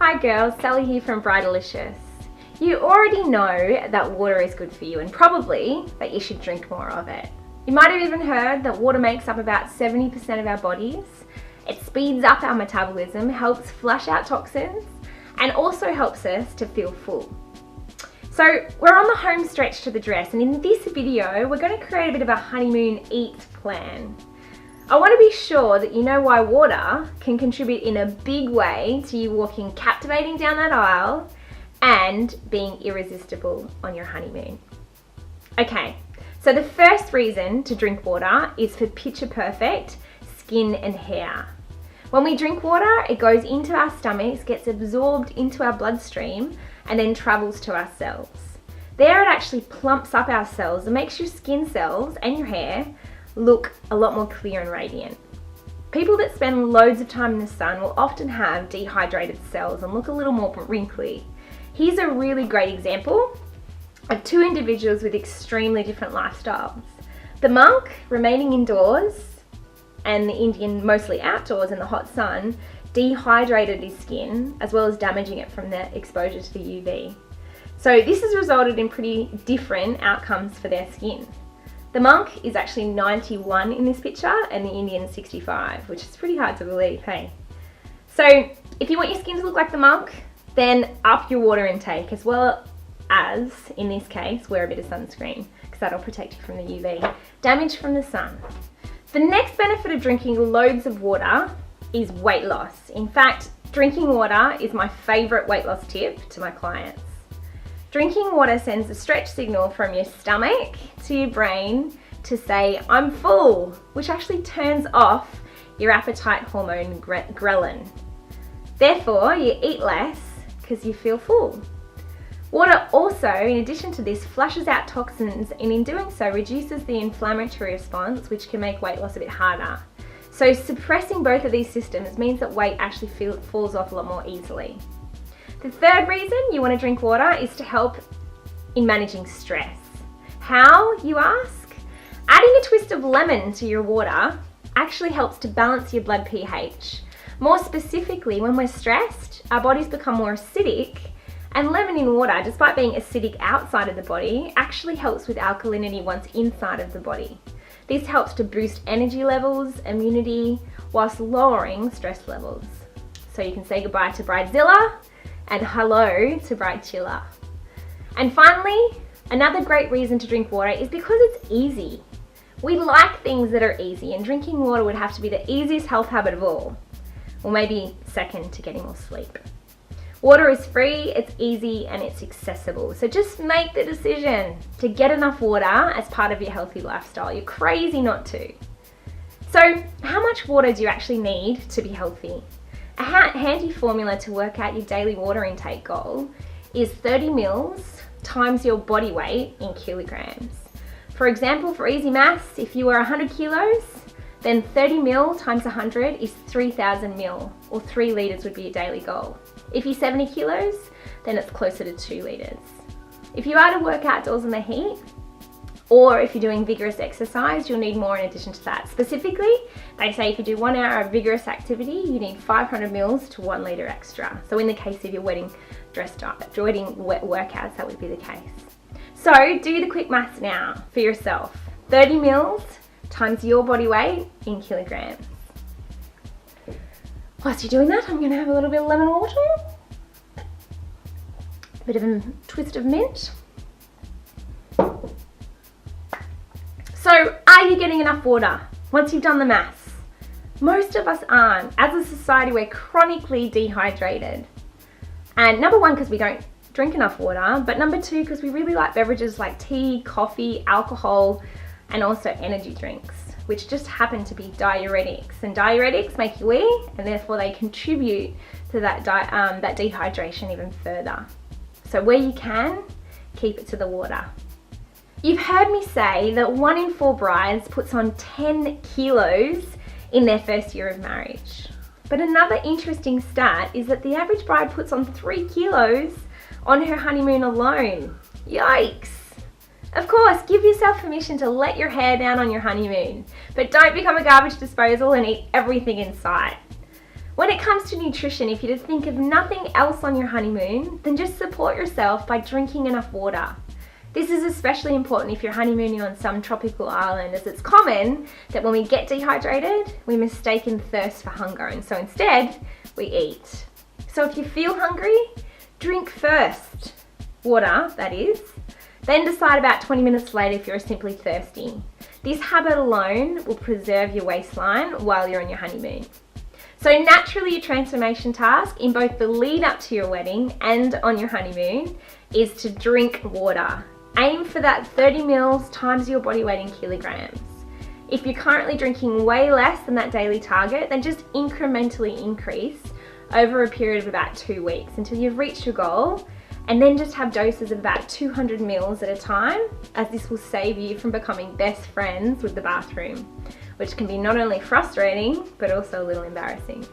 Hi girls, Sally here from Bridalicious. You already know that water is good for you and probably that you should drink more of it. You might have even heard that water makes up about 70% of our bodies. It speeds up our metabolism, helps flush out toxins, and also helps us to feel full. So we're on the home stretch to the dress, and in this video we're going to create a bit of a honeymoon eat plan. I want to be sure that you know why water can contribute in a big way to you walking captivating down that aisle and being irresistible on your honeymoon. Okay, so the first reason to drink water is for picture perfect skin and hair. When we drink water, it goes into our stomachs, gets absorbed into our bloodstream, and then travels to our cells. There it actually plumps up our cells and makes your skin cells and your hair look a lot more clear and radiant. People that spend loads of time in the sun will often have dehydrated cells and look a little more wrinkly. Here's a really great example of two individuals with extremely different lifestyles. The monk remaining indoors and the Indian mostly outdoors in the hot sun dehydrated his skin as well as damaging it from the exposure to the UV. So this has resulted in pretty different outcomes for their skin. The monk is actually 91 in this picture and the Indian 65, which is pretty hard to believe, hey? So if you want your skin to look like the monk, then up your water intake as well as, in this case, wear a bit of sunscreen because that'll protect you from the UV damage from the sun. The next benefit of drinking loads of water is weight loss. In fact, drinking water is my favorite weight loss tip to my clients. Drinking water sends a stretch signal from your stomach to your brain to say, I'm full, which actually turns off your appetite hormone ghrelin. Therefore, you eat less because you feel full. Water also, in addition to this, flushes out toxins and in doing so reduces the inflammatory response, which can make weight loss a bit harder. So suppressing both of these systems means that weight actually falls off a lot more easily. The third reason you want to drink water is to help in managing stress. How, you ask? Adding a twist of lemon to your water actually helps to balance your blood pH. More specifically, when we're stressed, our bodies become more acidic, and lemon in water, despite being acidic outside of the body, actually helps with alkalinity once inside of the body. This helps to boost energy levels, immunity, whilst lowering stress levels. So you can say goodbye to Bridezilla and hello to Bridechilla. And finally, another great reason to drink water is because it's easy. We like things that are easy, and drinking water would have to be the easiest health habit of all. Or maybe second to getting more sleep. Water is free, it's easy, and it's accessible. So just make the decision to get enough water as part of your healthy lifestyle. You're crazy not to. So how much water do you actually need to be healthy? A handy formula to work out your daily water intake goal is 30 mils times your body weight in kilograms. For example, for easy maths, if you were 100 kilos, then 30 mil times 100 is 3,000 mil, or 3 litres would be your daily goal. If you're 70 kilos, then it's closer to 2 litres. If you are to work outdoors in the heat, or if you're doing vigorous exercise, you'll need more in addition to that. Specifically, they say if you do 1 hour of vigorous activity, you need 500 mils to 1 litre extra. So in the case of your wedding wet workouts, that would be the case. So do the quick maths now for yourself. 30 mils times your body weight in kilograms. Whilst you're doing that, I'm going to have a little bit of lemon water, a bit of a twist of mint. So, are you getting enough water once you've done the maths? Most of us aren't. As a society, we're chronically dehydrated. And number one, because we don't drink enough water, but number two, because we really like beverages like tea, coffee, alcohol, and also energy drinks, which just happen to be diuretics. And diuretics make you wee, and therefore they contribute to that dehydration even further. So where you can, keep it to the water. You've heard me say that 1 in 4 brides puts on 10 kilos in their first year of marriage. But another interesting stat is that the average bride puts on 3 kilos on her honeymoon alone. Yikes! Of course, give yourself permission to let your hair down on your honeymoon, but don't become a garbage disposal and eat everything in sight. When it comes to nutrition, if you just think of nothing else on your honeymoon, then just support yourself by drinking enough water. This is especially important if you're honeymooning on some tropical island, as it's common that when we get dehydrated, we mistake thirst for hunger, and so instead, we eat. So if you feel hungry, drink first. Water, that is. Then decide about 20 minutes later if you're simply thirsty. This habit alone will preserve your waistline while you're on your honeymoon. So naturally, your transformation task in both the lead up to your wedding and on your honeymoon is to drink water. Aim for that 30 mils times your body weight in kilograms. If you're currently drinking way less than that daily target, then just incrementally increase over a period of about 2 weeks until you've reached your goal, and then just have doses of about 200 mils at a time, as this will save you from becoming best friends with the bathroom, which can be not only frustrating, but also a little embarrassing.